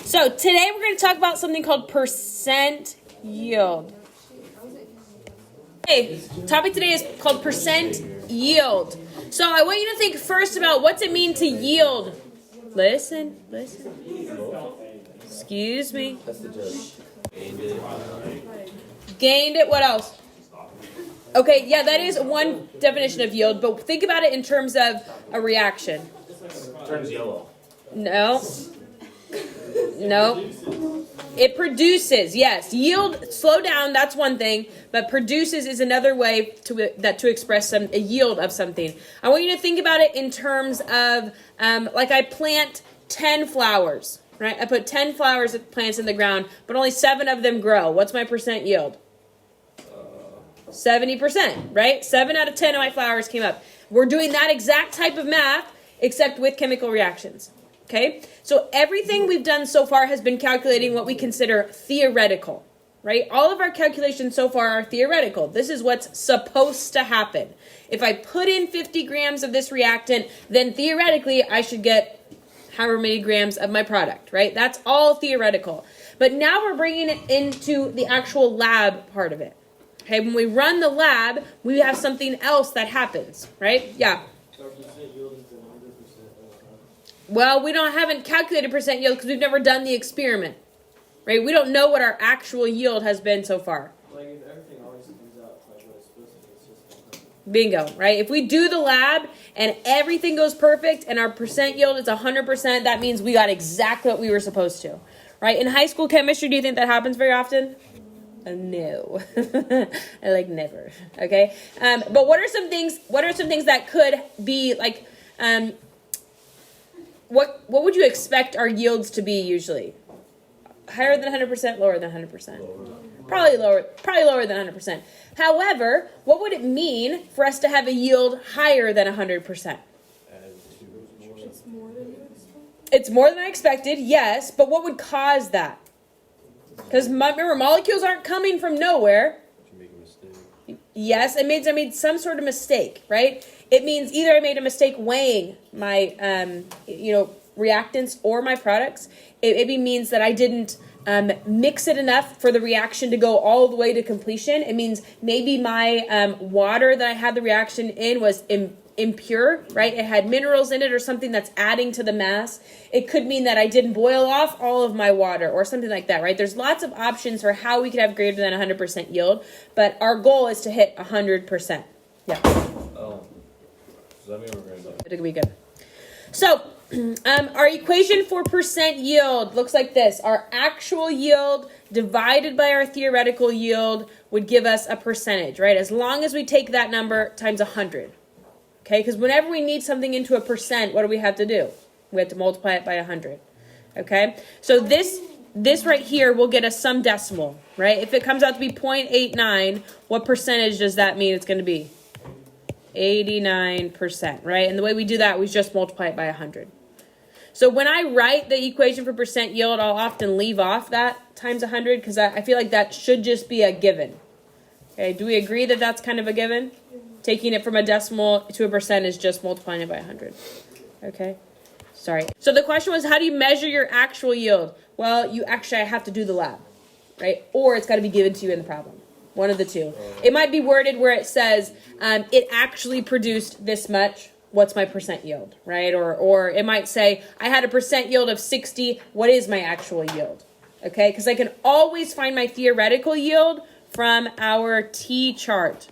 So today we're going to talk about something called percent yield. Okay, topic today is called percent yield. So I want you to think first about what's it mean to yield. Listen. Excuse me. Gained it. What else? Okay, yeah, that is one definition of yield, but think about it in terms of a reaction. Turns yellow. No. It produces, yes. Yield, slow down, that's one thing, but produces is another way to express a yield of something. I want you to think about it in terms of, like I plant 10 flowers, right? I put 10 plants in the ground, but only 7 of them grow. What's my percent yield? 70%, right? 7 out of 10 of my flowers came up. We're doing that exact type of math, except with chemical reactions. Okay? So everything we've done so far has been calculating what we consider theoretical, right? All of our calculations so far are theoretical. This is what's supposed to happen. If I put in 50 grams of this reactant, then theoretically I should get however many grams of my product, right? That's all theoretical. But now we're bringing it into the actual lab part of it. Okay, when we run the lab, we have something else that happens, right? Yeah. So percent yield is 100%. Well, we haven't calculated percent yield because we've never done the experiment, right? We don't know what our actual yield has been so far. Like if everything always comes out like what it's supposed to be, it's just 100%. Bingo, right? If we do the lab and everything goes perfect and our percent yield is 100%, that means we got exactly what we were supposed to, right? In high school chemistry, do you think that happens very often? No, like never. Okay, but what are some things? What are some things that could be like? What would you expect our yields to be usually? Higher than 100%, lower than 100%. Probably lower than 100%. However, what would it mean for us to have a yield higher than 100%? It's more than I expected. Yes, but what would cause that? Because remember, molecules aren't coming from nowhere. Did you make a mistake? Yes, I made some sort of mistake, right? It means either I made a mistake weighing my, reactants or my products. It maybe means that I didn't mix it enough for the reaction to go all the way to completion. It means maybe my water that I had the reaction in was impure, right? It had minerals in it or something that's adding to the mass. It could mean that I didn't boil off all of my water or something like that, right? There's lots of options for how we could have greater than 100% yield, but our goal is to hit 100%. Yeah. Oh. Does that mean we're going to It'll be good. So, our equation for percent yield looks like this. Our actual yield divided by our theoretical yield would give us a percentage, right? As long as we take that number times 100. Okay, because whenever we need something into a percent, what do we have to do? We have to multiply it by 100. Okay, so this right here will get us some decimal, right? If it comes out to be 0.89, what percentage does that mean it's going to be? 89%, right? And the way we do that, we just multiply it by 100. So when I write the equation for percent yield, I'll often leave off that times 100 because I feel like that should just be a given. Okay, do we agree that that's kind of a given? Taking it from a decimal to a percent is just multiplying it by 100. Okay? Sorry. So the question was, how do you measure your actual yield? Well, you actually have to do the lab, right? Or it's got to be given to you in the problem. One of the two. It might be worded where it says, it actually produced this much. What's my percent yield, right? Or it might say, I had a percent yield of 60. What is my actual yield? Okay? Because I can always find my theoretical yield from our T-chart.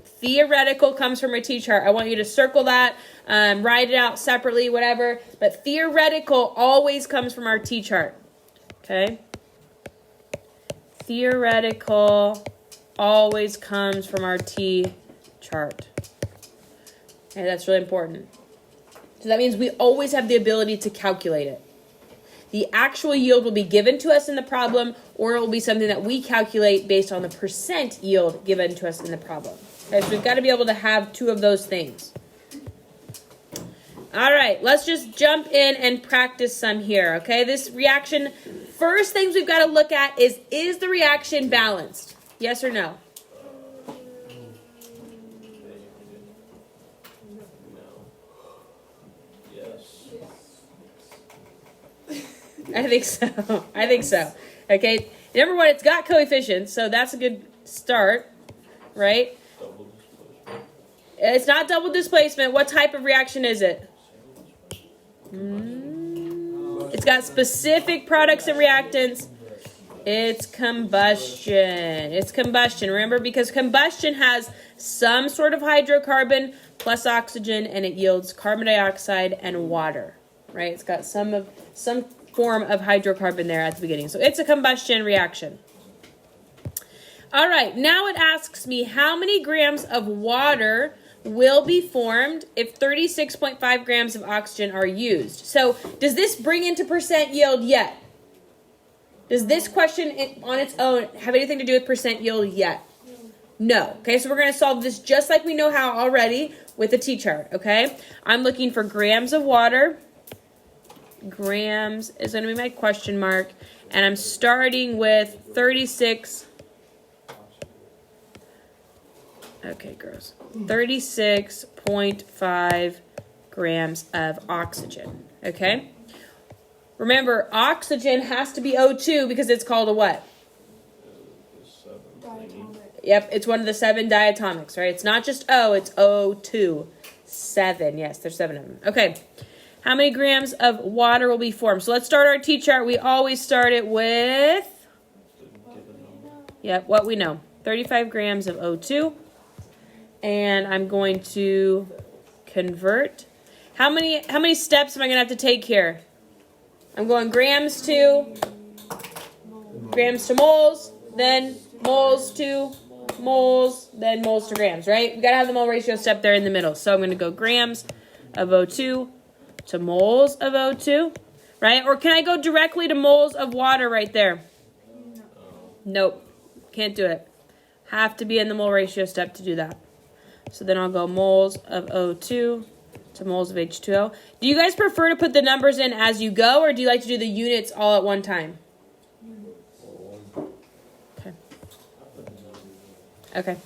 Theoretical comes from a T-chart. I want you to circle that, write it out separately, whatever. But theoretical always comes from our T-chart. Okay? Theoretical always comes from our T-chart. Okay, that's really important. So that means we always have the ability to calculate it. The actual yield will be given to us in the problem, or it will be something that we calculate based on the percent yield given to us in the problem. Okay, so we've got to be able to have two of those things. All right, let's just jump in and practice some here, okay? This reaction, first things we've got to look at is the reaction balanced? Yes or no? Yes. I think so. I think so. Okay. Number one, it's got coefficients, so that's a good start, right? It's not double displacement. What type of reaction is it? It's got specific products and reactants. It's combustion. It's combustion. Remember, because combustion has some sort of hydrocarbon plus oxygen, and it yields carbon dioxide and water. Right? It's got some form of hydrocarbon there at the beginning. So it's a combustion reaction. All right. Now it asks me how many grams of water will be formed if 36.5 grams of oxygen are used. So does this bring into percent yield yet? Does this question on its own have anything to do with percent yield yet? No. Okay, so we're going to solve this just like we know how already with the T-chart, okay? I'm looking for grams of water. Grams is going to be my question mark. And I'm starting with 36. Okay, gross. 36.5 grams of oxygen, okay? Remember, oxygen has to be O2 because it's called a what? Diatomic. Yep, it's one of the 7 diatomics, right? It's not just O, it's O2. 7, yes, there's 7 of them. Okay, how many grams of water will be formed? So let's start our T-chart. We always start it with, what we know. 35 grams of O2. And I'm going to convert. How many steps am I going to have to take here? I'm going grams to moles, then moles to moles, then moles to grams, right? We got to have the mole ratio step there in the middle. So I'm going to go grams of O2 to moles of O2, right? Or can I go directly to moles of water right there? Nope. Can't do it. Have to be in the mole ratio step to do that. So then I'll go moles of O2 to moles of H2O. Do you guys prefer to put the numbers in as you go, or do you like to do the units all at one time? Okay. Okay.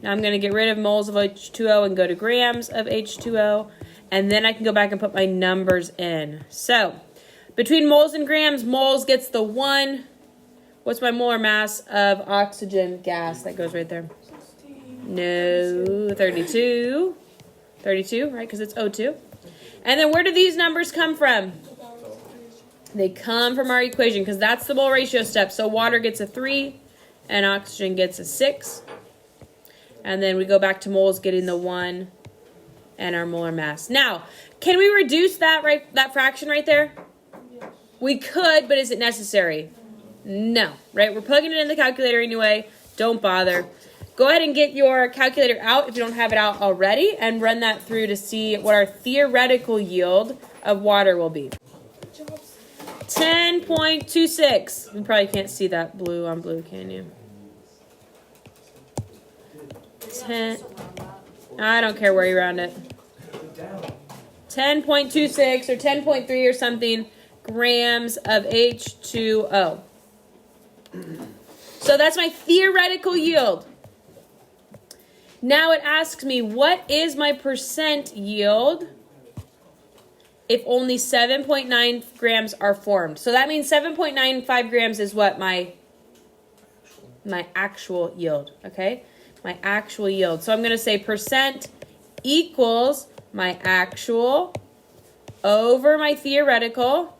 Now I'm going to get rid of moles of H2O and go to grams of H2O. And then I can go back and put my numbers in. So between moles and grams, moles gets the 1. What's my molar mass of oxygen gas? That goes right there. No, 32. 32, right? Because it's O2. And then where do these numbers come from? They come from our equation because that's the mole ratio step. So water gets a 3 and oxygen gets a 6. And then we go back to moles getting the 1 and our molar mass. Now, can we reduce that fraction right there? We could, but is it necessary? No, right? We're plugging it in the calculator anyway. Don't bother. Go ahead and get your calculator out if you don't have it out already and run that through to see what our theoretical yield of water will be. 10.26. You probably can't see that blue on blue, can you? 10. I don't care where you round it. 10.26 or 10.3 or something grams of H2O. So that's my theoretical yield. Now it asks me, what is my percent yield if only 7.9 grams are formed? So that means 7.95 grams is what my actual yield, okay? My actual yield. So I'm going to say percent equals my actual over my theoretical.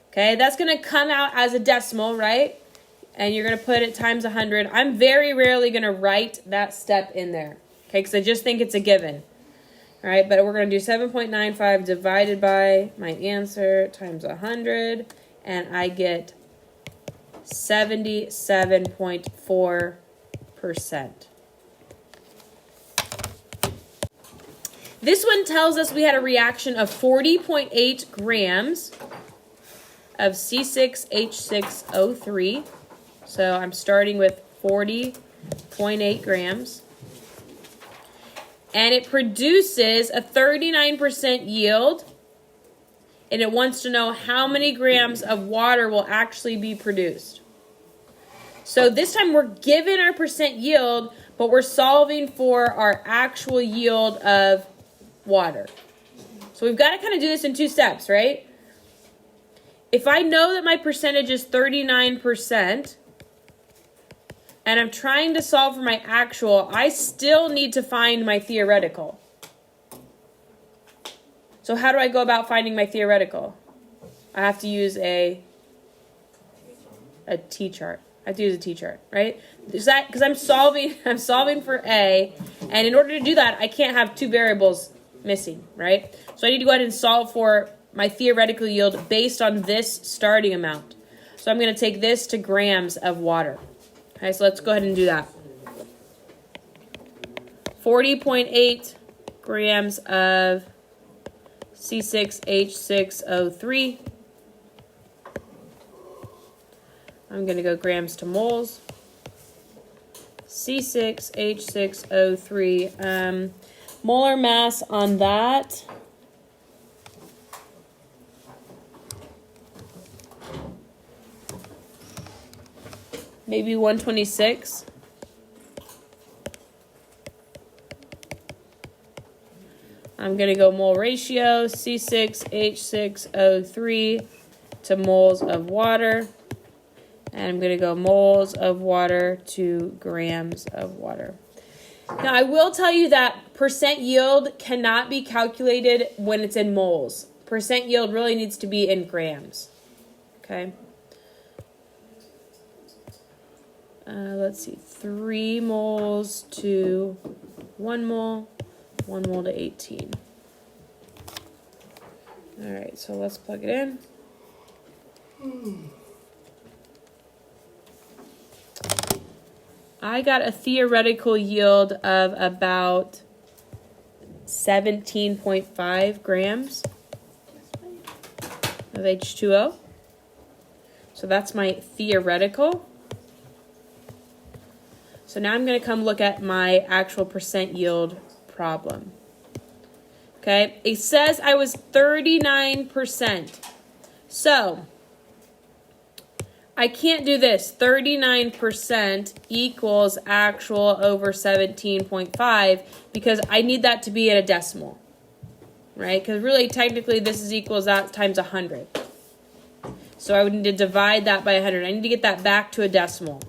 Okay, that's going to come out as a decimal, right? And you're going to put it times 100. I'm very rarely going to write that step in there, okay, because I just think it's a given. All right, but we're going to do 7.95 divided by my answer times 100, and I get 77.4%. This one tells us we had a reaction of 40.8 grams of C6H6O3. So I'm starting with 40.8 grams. And it produces a 39% yield. And it wants to know how many grams of water will actually be produced. So this time we're given our percent yield, but we're solving for our actual yield of water. So we've got to kind of do this in 2 steps, right? If I know that my percentage is 39%, and I'm trying to solve for my actual, I still need to find my theoretical. So how do I go about finding my theoretical? I have to use a t-chart. I have to use a t-chart, right? Is that because I'm solving for A, and in order to do that, I can't have 2 variables missing, right? So I need to go ahead and solve for my theoretical yield based on this starting amount. So I'm going to take this to grams of water. Okay, so let's go ahead and do that. 40.8 grams of C6H6O3. I'm going to go grams to moles. C6H6O3. Molar mass on that. Maybe 126. I'm going to go mole ratio, C6H6O3 to moles of water. And I'm going to go moles of water to grams of water. Now, I will tell you that percent yield cannot be calculated when it's in moles. Percent yield really needs to be in grams. Okay. Let's see. 3 moles to 1 mole. 1 mole to 18. All right, so let's plug it in. I got a theoretical yield of about 17.5 grams of H2O. So that's my theoretical. So now I'm going to come look at my actual percent yield problem. Okay, it says I was 39%. So I can't do this. 39% equals actual over 17.5 because I need that to be at a decimal, right? Because really, technically, this is equals that times 100. So I would need to divide that by 100. I need to get that back to a decimal.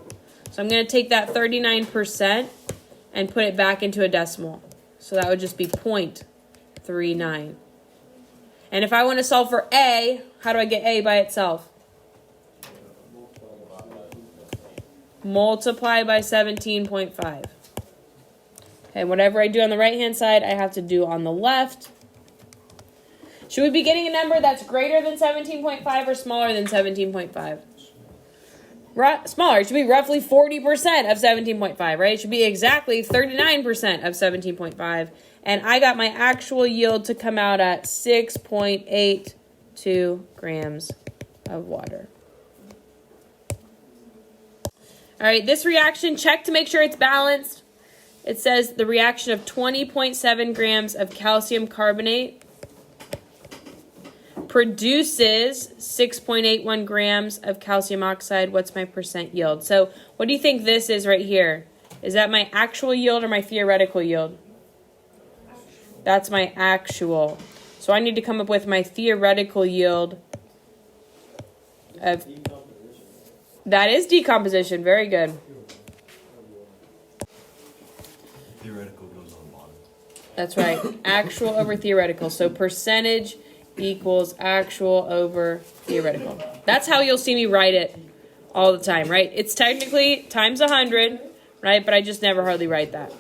So I'm going to take that 39% and put it back into a decimal. So that would just be 0.39. And if I want to solve for A, how do I get A by itself? Multiply by 17.5. Okay, whatever I do on the right-hand side, I have to do on the left. Should we be getting a number that's greater than 17.5 or smaller than 17.5? Smaller. It should be roughly 40% of 17.5, right? It should be exactly 39% of 17.5. And I got my actual yield to come out at 6.82 grams of water. All right, this reaction, check to make sure it's balanced. It says the reaction of 20.7 grams of calcium carbonate produces 6.81 grams of calcium oxide. What's my percent yield? So what do you think this is right here? Is that my actual yield or my theoretical yield? That's my actual. So I need to come up with my theoretical yield of... That is decomposition. Very good. Theoretical goes on the bottom. That's right. Actual over theoretical. So percentage equals actual over theoretical. That's how you'll see me write it all the time, right? It's technically times 100, right? But I just never hardly write that.